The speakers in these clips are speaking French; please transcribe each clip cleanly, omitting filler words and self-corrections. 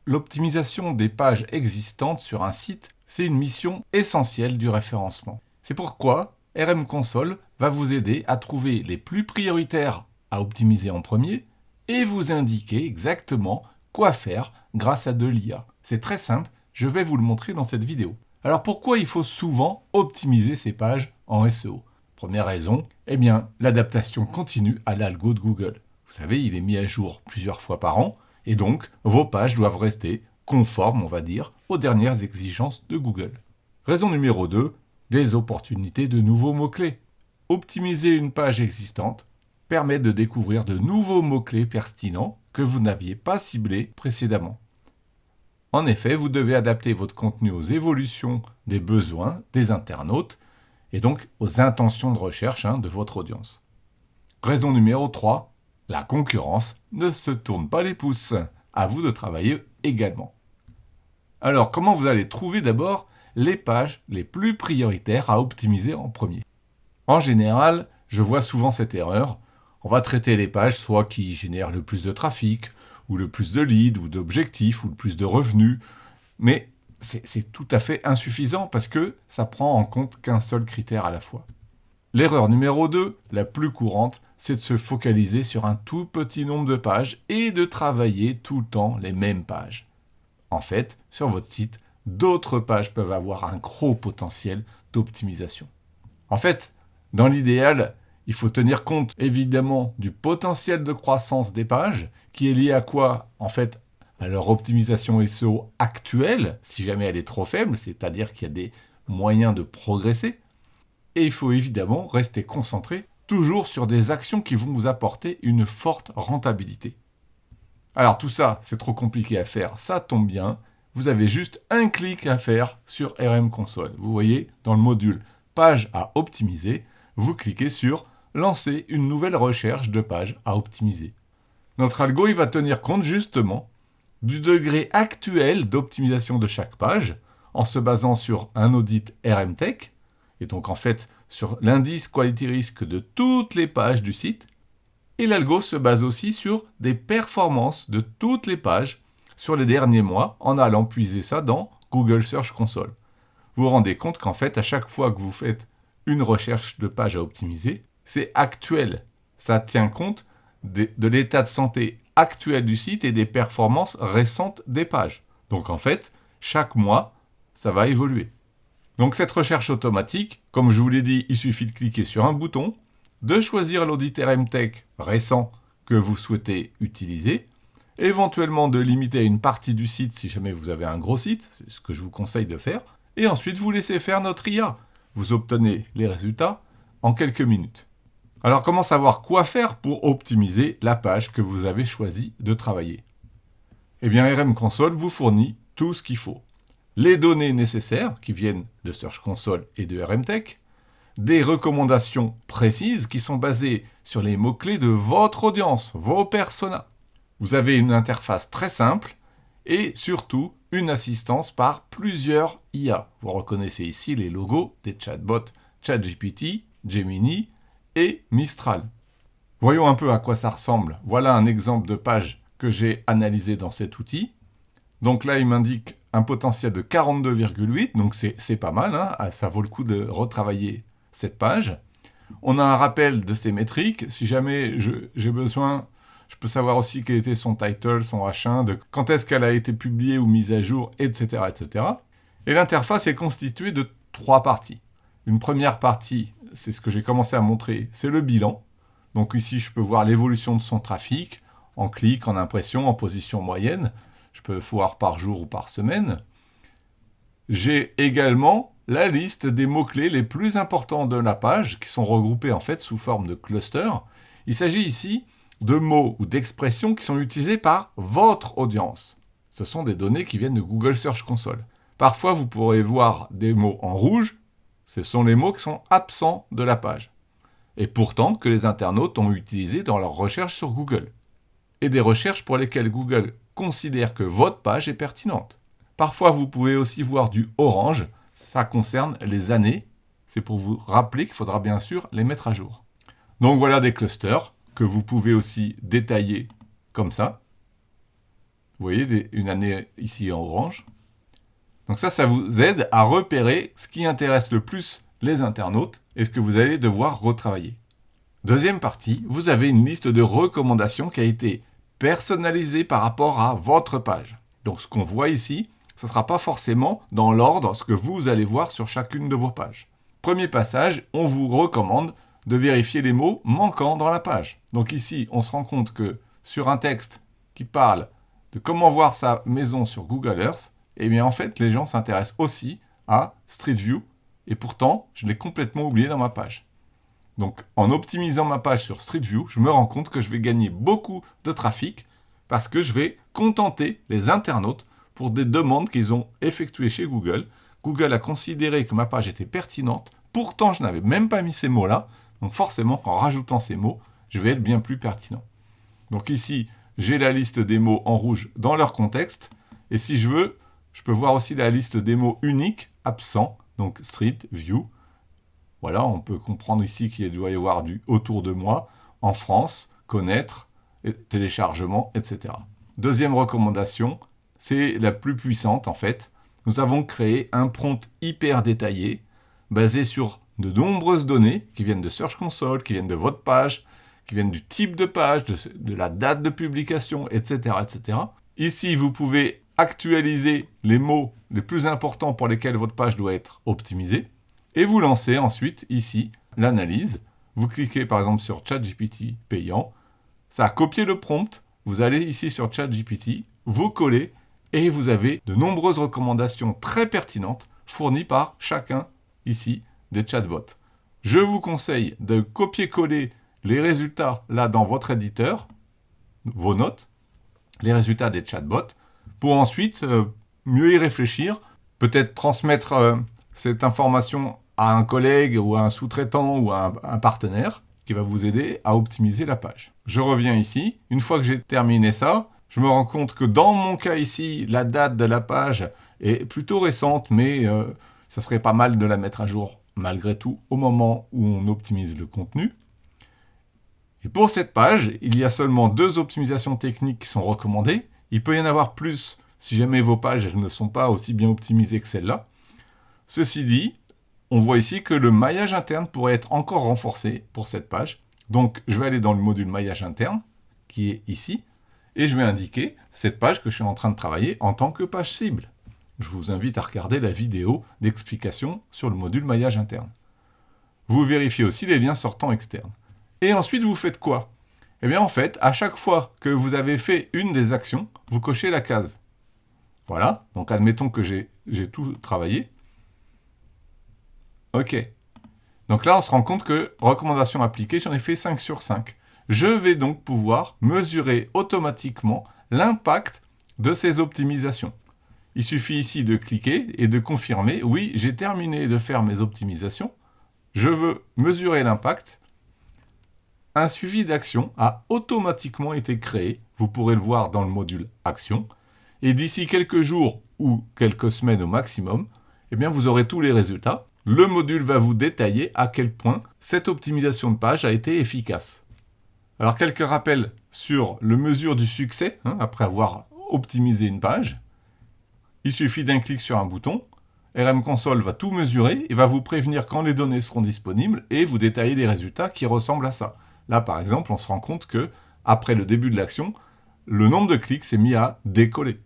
L'optimisation des pages existantes sur un site, c'est une mission essentielle du référencement. C'est pourquoi RM Console va vous aider à trouver les plus prioritaires à optimiser en premier et vous indiquer exactement quoi faire grâce à de l'IA. C'est très simple, je vais vous le montrer dans cette vidéo. Alors pourquoi il faut souvent optimiser ces pages en SEO? Première raison, l'adaptation continue à l'algo de Google. Vous savez, il est mis à jour plusieurs fois par an, et donc vos pages doivent rester conformes, on va dire, aux dernières exigences de Google. Raison numéro 2, des opportunités de nouveaux mots-clés. Optimiser une page existante permet de découvrir de nouveaux mots-clés pertinents que vous n'aviez pas ciblés précédemment. En effet, vous devez adapter votre contenu aux évolutions des besoins des internautes et donc aux intentions de recherche de votre audience. Raison numéro 3, la concurrence ne se tourne pas les pouces. À vous de travailler également. Alors, comment vous allez trouver d'abord les pages les plus prioritaires à optimiser en premier? En général, je vois souvent cette erreur. On va traiter les pages soit qui génèrent le plus de trafic, ou le plus de leads, ou d'objectifs, ou le plus de revenus. Mais c'est tout à fait insuffisant parce que ça prend en compte qu'un seul critère à la fois. L'erreur numéro 2, la plus courante, c'est de se focaliser sur un tout petit nombre de pages et de travailler tout le temps les mêmes pages. En fait, sur votre site, d'autres pages peuvent avoir un gros potentiel d'optimisation. En fait, dans l'idéal, il faut tenir compte évidemment du potentiel de croissance des pages, qui est lié à quoi? En fait, à leur optimisation SEO actuelle, si jamais elle est trop faible, c'est-à-dire qu'il y a des moyens de progresser. Et il faut évidemment rester concentré toujours sur des actions qui vont vous apporter une forte rentabilité. Alors tout ça, c'est trop compliqué à faire, ça tombe bien. Vous avez juste un clic à faire sur RM Console. Vous voyez, dans le module Page à optimiser, vous cliquez sur Lancer une nouvelle recherche de page à optimiser. Notre algo, il va tenir compte justement du degré actuel d'optimisation de chaque page en se basant sur un audit RM Tech, et donc en fait sur l'indice Quality Risk de toutes les pages du site. Et l'algo se base aussi sur des performances de toutes les pages sur les derniers mois en allant puiser ça dans Google Search Console. Vous vous rendez compte qu'en fait, à chaque fois que vous faites une recherche de page à optimiser, c'est actuel. Ça tient compte de l'état de santé actuel du site et des performances récentes des pages. Donc en fait, chaque mois, ça va évoluer. Donc cette recherche automatique, comme je vous l'ai dit, il suffit de cliquer sur un bouton, de choisir l'audit RM Tech récent que vous souhaitez utiliser, éventuellement de limiter à une partie du site si jamais vous avez un gros site, c'est ce que je vous conseille de faire, et ensuite vous laissez faire notre IA. Vous obtenez les résultats en quelques minutes. Alors comment savoir quoi faire pour optimiser la page que vous avez choisi de travailler? Eh bien RM Console vous fournit tout ce qu'il faut. Les données nécessaires qui viennent de Search Console et de RM Tech, des recommandations précises qui sont basées sur les mots-clés de votre audience, vos personas. Vous avez une interface très simple et surtout une assistance par plusieurs IA. Vous reconnaissez ici les logos des chatbots ChatGPT, Gemini et Mistral. Voyons un peu à quoi ça ressemble. Voilà un exemple de page que j'ai analysé dans cet outil. Donc là, il m'indique un potentiel de 42,8, donc c'est pas mal, ça vaut le coup de retravailler cette page. On a un rappel de ces métriques. Si jamais j'ai besoin, je peux savoir aussi quel était son title, son H1, de quand est-ce qu'elle a été publiée ou mise à jour, etc. etc. Et l'interface est constituée de 3 parties. Une première partie, c'est ce que j'ai commencé à montrer, c'est le bilan. Donc ici, je peux voir l'évolution de son trafic, en clic, en impression, en position moyenne. Je peux voir par jour ou par semaine. J'ai également la liste des mots-clés les plus importants de la page, qui sont regroupés en fait sous forme de clusters. Il s'agit ici de mots ou d'expressions qui sont utilisés par votre audience. Ce sont des données qui viennent de Google Search Console. Parfois, vous pourrez voir des mots en rouge. Ce sont les mots qui sont absents de la page. Et pourtant que les internautes ont utilisés dans leurs recherches sur Google. Et des recherches pour lesquelles Google considère que votre page est pertinente. Parfois, vous pouvez aussi voir du orange. Ça concerne les années. C'est pour vous rappeler qu'il faudra bien sûr les mettre à jour. Donc voilà des clusters que vous pouvez aussi détailler comme ça. Vous voyez une année ici en orange. Donc ça vous aide à repérer ce qui intéresse le plus les internautes et ce que vous allez devoir retravailler. Deuxième partie, vous avez une liste de recommandations qui a été personnalisée par rapport à votre page. Donc ce qu'on voit ici, ce ne sera pas forcément dans l'ordre ce que vous allez voir sur chacune de vos pages. Premier passage, on vous recommande de vérifier les mots manquants dans la page. Donc ici, on se rend compte que sur un texte qui parle de comment voir sa maison sur Google Earth, eh bien en fait, les gens s'intéressent aussi à Street View, et pourtant, je l'ai complètement oublié dans ma page. Donc, en optimisant ma page sur Street View, je me rends compte que je vais gagner beaucoup de trafic parce que je vais contenter les internautes pour des demandes qu'ils ont effectuées chez Google. Google a considéré que ma page était pertinente, pourtant je n'avais même pas mis ces mots-là, donc forcément, qu'en rajoutant ces mots, je vais être bien plus pertinent. Donc ici, j'ai la liste des mots en rouge dans leur contexte, et si je veux, je peux voir aussi la liste des mots uniques, absents, donc Street View. Voilà, on peut comprendre ici qu'il doit y avoir du autour de moi, en France, connaître, téléchargement, etc. Deuxième recommandation, c'est la plus puissante en fait. Nous avons créé un prompt hyper détaillé, basé sur de nombreuses données qui viennent de Search Console, qui viennent de votre page, qui viennent du type de page, de la date de publication, etc., etc. Ici, vous pouvez actualiser les mots les plus importants pour lesquels votre page doit être optimisée. Et vous lancez ensuite ici l'analyse. Vous cliquez par exemple sur ChatGPT payant. Ça a copié le prompt. Vous allez ici sur ChatGPT, vous collez et vous avez de nombreuses recommandations très pertinentes fournies par chacun ici des chatbots. Je vous conseille de copier-coller les résultats là dans votre éditeur, vos notes, les résultats des chatbots, pour ensuite mieux y réfléchir, peut-être transmettre cette information à un collègue ou à un sous-traitant ou à un partenaire qui va vous aider à optimiser la page. Je reviens ici. Une fois que j'ai terminé ça, je me rends compte que dans mon cas ici, la date de la page est plutôt récente, mais ça serait pas mal de la mettre à jour malgré tout au moment où on optimise le contenu. Et pour cette page, il y a seulement 2 optimisations techniques qui sont recommandées. Il peut y en avoir plus si jamais vos pages ne sont pas aussi bien optimisées que celle-là. Ceci dit, on voit ici que le maillage interne pourrait être encore renforcé pour cette page. Donc, je vais aller dans le module maillage interne, qui est ici, et je vais indiquer cette page que je suis en train de travailler en tant que page cible. Je vous invite à regarder la vidéo d'explication sur le module maillage interne. Vous vérifiez aussi les liens sortants externes. Et ensuite, vous faites quoi? Eh bien, en fait, à chaque fois que vous avez fait une des actions, vous cochez la case. Voilà, donc admettons que j'ai tout travaillé. Ok. Donc là, on se rend compte que recommandation appliquée, j'en ai fait 5 sur 5. Je vais donc pouvoir mesurer automatiquement l'impact de ces optimisations. Il suffit ici de cliquer et de confirmer, oui, j'ai terminé de faire mes optimisations. Je veux mesurer l'impact. Un suivi d'action a automatiquement été créé. Vous pourrez le voir dans le module Action. Et d'ici quelques jours ou quelques semaines au maximum, eh bien, vous aurez tous les résultats. Le module va vous détailler à quel point cette optimisation de page a été efficace. Alors, quelques rappels sur le mesure du succès, après avoir optimisé une page. Il suffit d'un clic sur un bouton. RM Console va tout mesurer et va vous prévenir quand les données seront disponibles et vous détailler des résultats qui ressemblent à ça. Là, par exemple, on se rend compte que après le début de l'action, le nombre de clics s'est mis à décoller.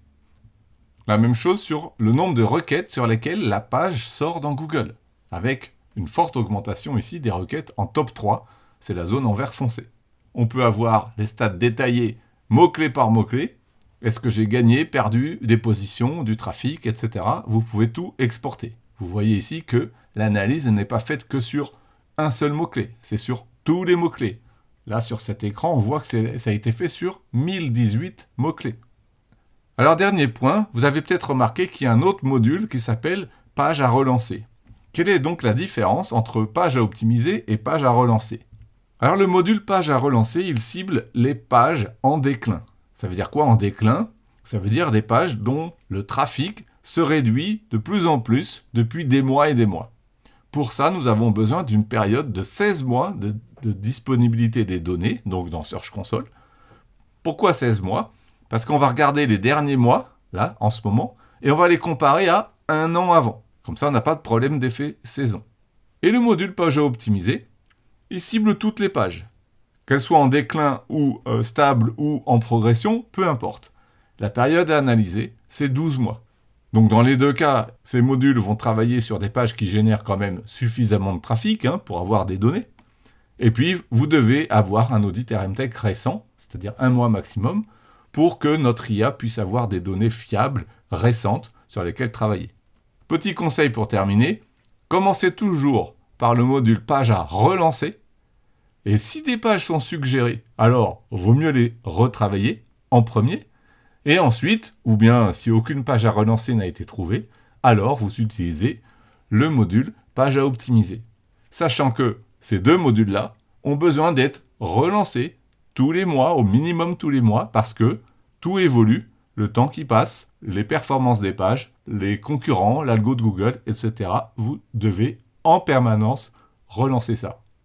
La même chose sur le nombre de requêtes sur lesquelles la page sort dans Google, avec une forte augmentation ici des requêtes en top 3, c'est la zone en vert foncé. On peut avoir les stats détaillés mot-clé par mot-clé. Est-ce que j'ai gagné, perdu, des positions, du trafic, etc. Vous pouvez tout exporter. Vous voyez ici que l'analyse n'est pas faite que sur un seul mot-clé, c'est sur tous les mots-clés. Là, sur cet écran, on voit que ça a été fait sur 1018 mots-clés. Alors, dernier point, vous avez peut-être remarqué qu'il y a un autre module qui s'appelle « Page à relancer ». Quelle est donc la différence entre page à optimiser et page à relancer? Alors, le module page à relancer, il cible les pages en déclin. Ça veut dire quoi en déclin? Ça veut dire des pages dont le trafic se réduit de plus en plus depuis des mois et des mois. Pour ça, nous avons besoin d'une période de 16 mois de disponibilité des données, donc dans Search Console. Pourquoi 16 mois? Parce qu'on va regarder les derniers mois, là, en ce moment, et on va les comparer à un an avant. Comme ça, on n'a pas de problème d'effet saison. Et le module page à optimiser, il cible toutes les pages. Qu'elles soient en déclin ou stable ou en progression, peu importe. La période à analyser, c'est 12 mois. Donc dans les deux cas, ces modules vont travailler sur des pages qui génèrent quand même suffisamment de trafic pour avoir des données. Et puis, vous devez avoir un audit RMTech récent, c'est-à-dire 1 mois maximum, pour que notre IA puisse avoir des données fiables, récentes, sur lesquelles travailler. Petit conseil pour terminer, commencez toujours par le module page à relancer. Et si des pages sont suggérées, alors vaut mieux les retravailler en premier. Et ensuite, ou bien si aucune page à relancer n'a été trouvée, alors vous utilisez le module page à optimiser. Sachant que ces deux modules-là ont besoin d'être relancés tous les mois, au minimum tous les mois, parce que tout évolue, le temps qui passe, les performances des pages, les concurrents, l'algo de Google, etc. Vous devez en permanence relancer ça.